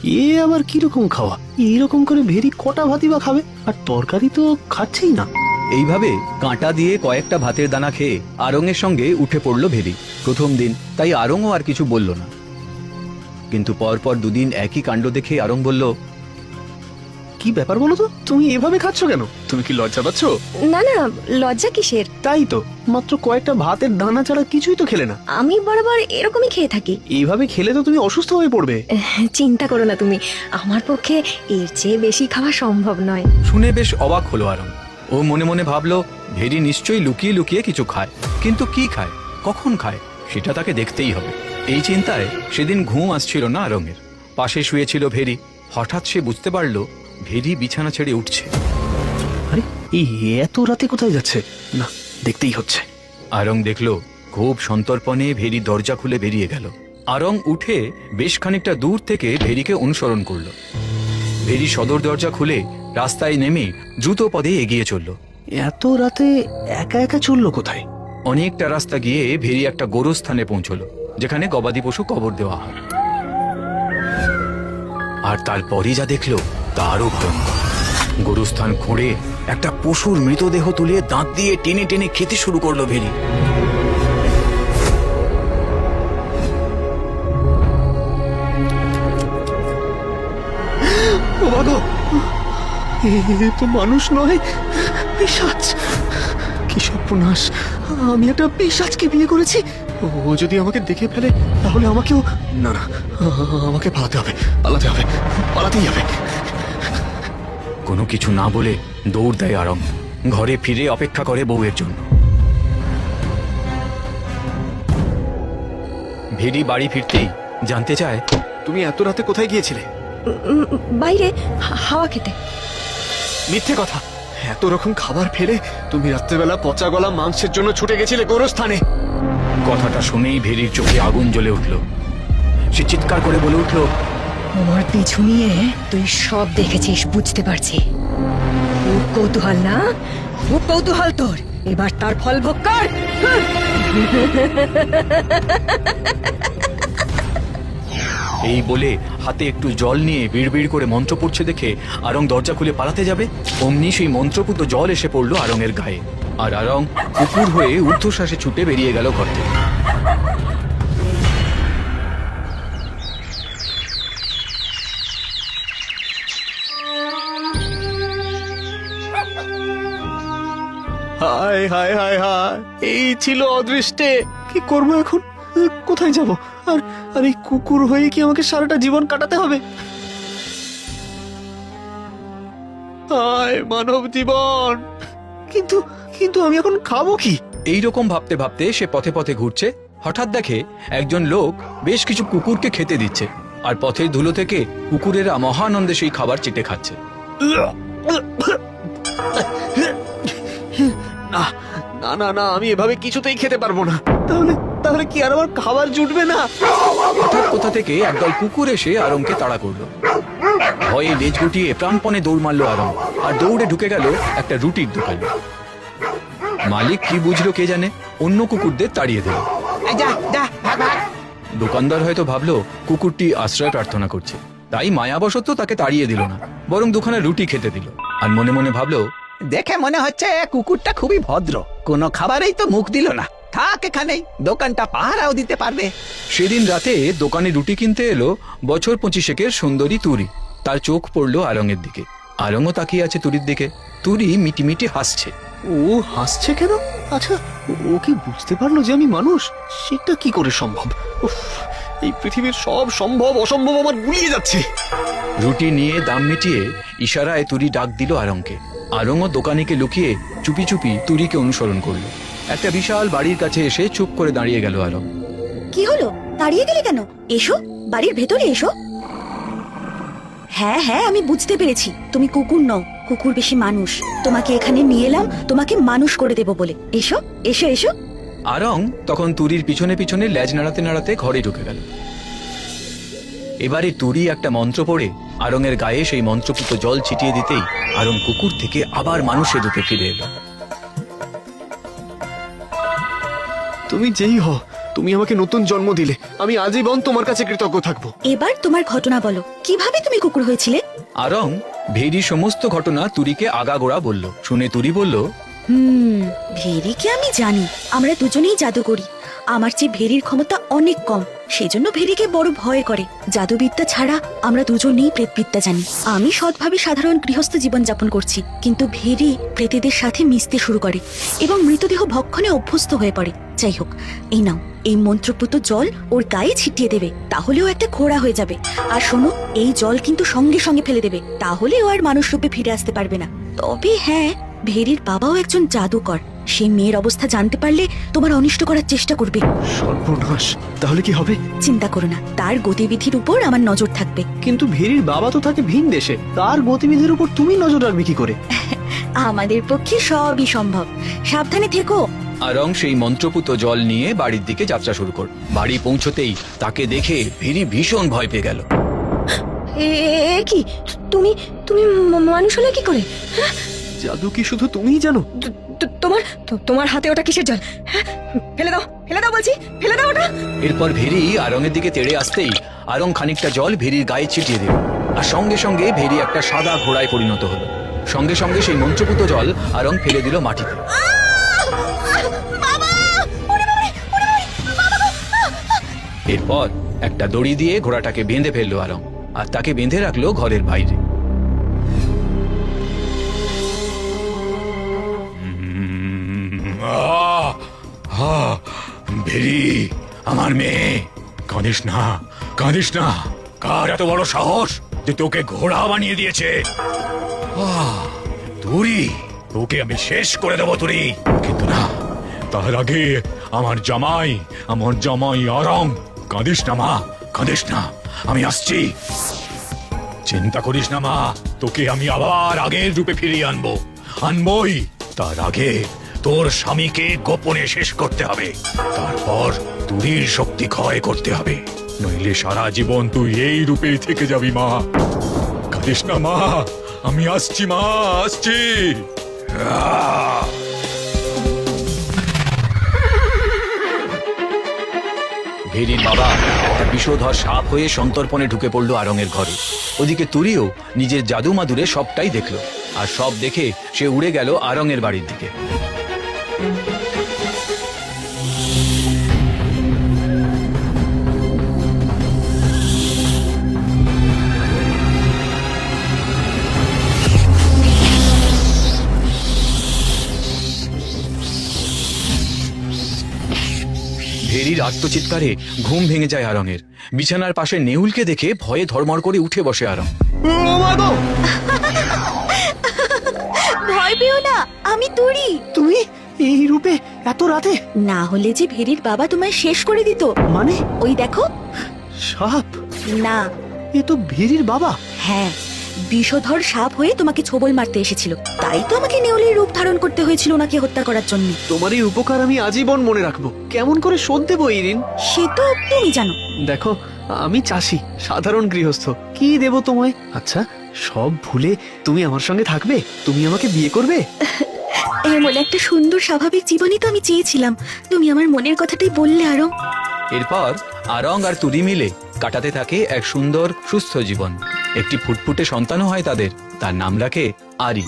এ আবার কিরকম খাওয়া? এইরকম করে ভেরি কটা ভাতই বা খাবে? আর তরকারি তো খাচ্ছেই না। এইভাবে কাঁটা দিয়ে কয়েকটা ভাতের দানা খেয়ে আরঙের সঙ্গে উঠে পড়ল ভেরি। প্রথম দিন, তাই আরঙও আর কিছু বলল না। কিন্তু পরপর দুদিন একই কাণ্ড দেখে আরং বলল, কি ব্যাপার বলো তো, তুমি এভাবে খাচ্ছ কেন? তুমি কি লজ্জা পাচ্ছ? না না, লজ্জা কিসের? তাই তো, মাত্র কয়েকটা ভাতের দানা ছাড়া কিছুই তো খেলে না। আমি বরাবর এরকমই খেয়ে থাকি। এইভাবে খেলে তো তুমি অসুস্থ হয়ে পড়বে। চিন্তা করো না তুমি, আমার পক্ষে এর চেয়ে বেশি খাওয়া সম্ভব নয়। শুনে বেশ অবাক হলো আরং। ও মনে মনে ভাবলো, ভেরি নিশ্চয়ই লুকিয়ে লুকিয়ে কিছু খায়, কিন্তু কি খায়, কখন খায়, সেটা তাকে দেখতেই হবে। এই চিন্তায় সেদিন ঘুম আসছিল না আরঙের। পাশে শুয়েছিল ভেরি। হঠাৎ সে বুঝতে পারল ভেরি বিছানা ছেড়ে উঠছে। আরে এই এত রাতে কোথায় যাচ্ছে? না, দেখতেই হচ্ছে। আরং দেখলো খুব সন্তর্পণে ভেরি দরজা খুলে বেরিয়ে গেল। আরং উঠে বেশ খানিকটা দূর থেকে ভেরিকে অনুসরণ করলো। ভেরি সদর দরজা খুলে রাস্তায় নেমে দ্রুত পদে এগিয়ে চলল। এত রাতে একা একা চললো কোথায়? অনেকটা রাস্তা গিয়ে ভেরি একটা গোরস্থানে পৌঁছলো, যেখানে গবাদি পশু কবর দেওয়া হয়। আর তারপরই যা দেখলো তারও ভয়ঙ্কর। গোরস্থান খুঁড়ে একটা পশুর মৃতদেহ তুলে দাঁত দিয়ে টেনে টেনে খেতে শুরু করলো ভেরি। ও বাবা, এ তো মানুষ নয়, পিশাচ! কি সর্বনাশ! আমি একটা পিশাচকে বিয়ে করেছি। ও যদি আমাকে দেখে ফেলে তাহলে আমাকেও... না না, আমাকে পালাতে হবে, পালাতে হবে, পালাতেই হবে। কোনো কিছু না বলে দৌড় দেয় আরং। ঘরে ফিরে অপেক্ষা করে বউয়ের জন্য। ভেরি বাড়ি ফিরতেই জানতে চায়, তুমি এত রাতে কোথায় গিয়েছিলে? বাইরে হাওয়া খেতে। মিথ্যে কথা! এত রকম খাবার ফেলে তুমি রাত্রেবেলা পচা গলা মাংসের জন্য ছুটে গেছিলে গোরস্থানে। কথাটা শুনেই ভেরির চোখে আগুন জ্বলে উঠল। সে চিৎকার করে বলে উঠল, আমার পিছু নিয়ে তুই সব দেখেছিস, বুঝতে পারছি। খুব কৌতূহল না? খুব কৌতূহল তোর, এবার তার ফল ভোগ কর। এই বলে হাতে একটু জল নিয়ে বিড়বিড় করে মন্ত্র পড়ছে দেখে আরং দরজা খুলে পালাতে যাবে, অমনি সেই মন্ত্রপুত জল এসে পড়লো আরঙের গায়ে। আর আরং কুকুর হয়ে ঊর্ধ্বশ্বাসে ছুটে বেরিয়ে গেল ঘর থেকে। হায় হায় হায় হায়, এই ছিল অদৃষ্টে! কি করবো এখন? কোথায় যাব? আর আর এই কুকুর হয়ে কি আমাকে সারাটা জীবন কাটাতে হবে? হায় মানব জীবন! কিন্তু কিন্তু আমি এখন খাবো কি? এইরকম ভাবতে ভাবতে সে পথে পথে ঘুরছে। হঠাৎ দেখে একজন লোক বেশ কিছু কুকুরকে খেতে দিচ্ছে, আর পথের ধুলো থেকে কুকুরেরা মহানন্দে সেই খাবার চেটে খাচ্ছে। না না না না, আমি এভাবে কিছুতেই খেতে পারবো না। তাহলে তাহলে কি আর আমার খাবার জুটবে না? হঠাৎ কোথা থেকে একদল কুকুর এসে আরংকে তাড়া করলো। ভয়ে লেজ গুটিয়ে প্রাণপণে দৌড় মারলো আরং, আর দৌড়ে ঢুকে গেল একটা রুটির দোকানে। মালিক কি বুঝলো কে জানে, অন্য কুকুরদের তাড়িয়ে দিল। দোকানদার হয়তো ভাবলো কুকুরটি আশ্রয় প্রার্থনা করছে, তাই মায়াবশত তাকে তাড়িয়ে দিল না, বরং দোকানে রুটি খেতে দিল। আর মনে মনে ভাবলো, দেখে মনে হচ্ছে কুকুরটা খুবই ভদ্র, কোনো খাবারেই তো মুখ দিল না। থাক এখানেই, দোকানটা পাহারাও দিতে পারবে। সেদিন রাতে দোকানে রুটি কিনতে এলো বছর 25 সুন্দরী তুরি। তার চোখ পড়লো আরঙের দিকে। আরঙও তাকিয়ে আছে তুরির দিকে। তুরি মিটিমিটি হাসছে। ও হাসছে কেন? আচ্ছা, ও কি বুঝতে পারলো যে আমি মানুষ? সেটা কি করে সম্ভব? উফ, এই পৃথিবীর সব সম্ভব অসম্ভব আমার গুলিয়ে যাচ্ছে। রুটি নিয়ে দাম মিটিয়ে ইশারায় তুরি ডাক দিল আরংকে। আরংও দোকানিকে লুকিয়ে চুপি চুপি তুরিকে অনুসরণ করলো। একটা বিশাল বাড়ির কাছে এসে চুপ করে দাঁড়িয়ে গেল আরং। কি হলো? দাঁড়িয়ে গেলে কেন? এসো, বাড়ির ভেতরে এসো। হ্যাঁ হ্যাঁ, আমি বুঝতে পেরেছি তুমি কুকুর নও, কুকুর বেশি মানুষ। তোমাকে এখানে নিয়ে এলাম তোমাকে মানুষ করে দেব বলে। এসো এসো এসো। আরং তখন তুরির পিছনে পিছনে লেজ নাড়াতে নাড়াতে ঘরে ঢুকে গেল। এবারে তুরি একটা মন্ত্র পড়ে আরঙের গায়ে সেই মন্ত্রপুত জল ছিটিয়ে দিতেই আরং কুকুর থেকে আবার মানুষের রূপে ফিরে এলো। তুমি যেই হও, তুমি আমাকে নতুন জন্ম দিলে, আমি আজীবন তোমার কাছে কৃতজ্ঞ থাকবো। এবার তোমার ঘটনা বলো, কিভাবে তুমি কুকুর হয়েছিলে? আরং ভেরি সমস্ত ঘটনা তুরিকে আগাগোড়া বলল। শুনে তুরি বলল, ভেরিকে আমি জানি, আমরা দুজনেই জাদু করি। আমার চেয়ে ভেরির ক্ষমতা অনেক কম, সেজন্য ভেরিকে বড় ভয় করে। জাদুবিদ্যা ছাড়া আমরা দুজনেই প্রেতবিদ্যা জানি। আমি সৎভাবে সাধারণ গৃহস্থ জীবন যাপন করছি, কিন্তু ভেরি প্রেতেদের সাথে মিশতে শুরু করে এবং মৃতদেহ ভক্ষণে অভ্যস্ত হয়ে পড়ে। যাই হোক, এই নাও, এই মন্ত্রপুত জল ওর গায়ে ছিটিয়ে দেবে, তাহলেও একটা ঘোড়া হয়ে যাবে। আর শোনো, এই জল কিন্তু সঙ্গে সঙ্গে ফেলে দেবে, তাহলে ও আর মানুষ রূপে ফিরে আসতে পারবে না। তবে হ্যাঁ, ভেরির বাবাও একজন জাদুকর, সে মেয়ের অবস্থা জানতে পারলে তোমার অনিষ্ট করার চেষ্টা করবে। সর্বনাশ, তাহলে কি হবে? চিন্তা করো না, তার গতিবিধির উপর আমার নজর থাকবে। কিন্তু ভেরির বাবা তো থাকে ভিন দেশে, তার গতিবিধির উপর তুমি নজর রাখবে কি করে? আমাদের পক্ষে সবই সম্ভব, সাবধানে থেকো। আরং সেই মন্ত্রপুত জল নিয়ে বাড়ির দিকে যাত্রা শুরু করল। বাড়ি পৌঁছতেই তাকে দেখে ভেরি ভীষণ ভয় পেয়ে গেল। কি তুমি তুমি মানুষ হলে কি করে? জাদু কি শুধু তুমিই জানো? তোমার হাতে ওটা কিসের জল? হ্যাঁ, ফেলে দাও, ফেলে দাও বলছি, ফেলে দাও ওটা। এরপর ভেরি আরঙের দিকে তেড়ে আসতেই আরং খানিকটা জল ভেরির গায়ে ছিটিয়ে দিল, আর সঙ্গে সঙ্গে ভেরি একটা সাদা ঘোড়ায় পরিণত হলো। সঙ্গে সঙ্গে সেই মন্ত্রপুত জল আরং ফেলে দিল মাটিতে। এরপর একটা দড়ি দিয়ে ঘোড়াটাকে বেঁধে ফেললো আরং, আর তাকে বেঁধে রাখলো ঘরের বাইরে। ভেরি, আমার মেয়ে, কাঁদিস না, কাঁদিস না। কার এত বড় সাহস যে তোকে ঘোড়া বানিয়ে দিয়েছে? তুরি, তোকে আমি শেষ করে দেবো তুরি। কিন্তু না, তার আগে আমার জামাই আরং। কাঁদিস না মা, কাঁদিস না, আমি আসছি। চিন্তা করিস না মা, তোকে আমি আবার আগের রূপে ফিরিয়ে আনবই। তার আগে তোর স্বামীকে গোপনে শেষ করতে হবে, তারপর তুরির শক্তি ক্ষয় করতে হবে, নইলে সারা জীবন তুই এই রূপেই থেকে যাবি মা। কাঁদিস না মা, আমি আসছি মা, আসছি। ভেরির বাবা একটা বিষধর সাপ হয়ে সন্তর্পণে ঢুকে পড়লো আরঙের ঘরে। ওদিকে তুরিও নিজের জাদু মাদুরে সবটাই দেখলো, আর সব দেখে সে উড়ে গেল আরঙের বাড়ির দিকে। ভেরির আত্মচিৎকারে ঘুম ভেঙে যায় আরঙের। বিছানার পাশে নেউলকে দেখে ভয়ে ধর্মড় করে উঠে বসে আরং। ভয় পেও না, আমি তুরি। তুমি এই রূপে এত রাতে? না হলে যে ভেরির বাবা তোমায় শেষ করে দিত। মানে? ওই দেখো। সাপ? না, এ তো ভেরির বাবা। হ্যাঁ, বিষধর সাপ হয়ে তোমাকে ছোবল মারতে এসেছিল, তাই তো আমাকে নেউলের রূপ ধারণ করতে হয়েছিল ওনাকে হত্যা করার জন্য। তোমার এই উপকার আমি আজীবন মনে রাখবো। কেমন করে শোধ দেবো ইরিন? সে তো তুমি জানো। দেখো, আমি চাষি, সাধারণ গৃহস্থ, কি দেব তোমায়? আচ্ছা, সব ভুলে তুমি আমার সঙ্গে থাকবে? তুমি আমাকে বিয়ে করবে? এমন একটা সুন্দর স্বাভাবিক জীবনই তো আমি চেয়েছিলাম, তুমি আমার মনের কথাটাই বললে আরং। এরপর আরং আর তুরি মিলে কাটাতে থাকে এক সুন্দর সুস্থ জীবন। একটি ফুটফুটে সন্তানও হয় তাদের, তার নাম রাখে আরি।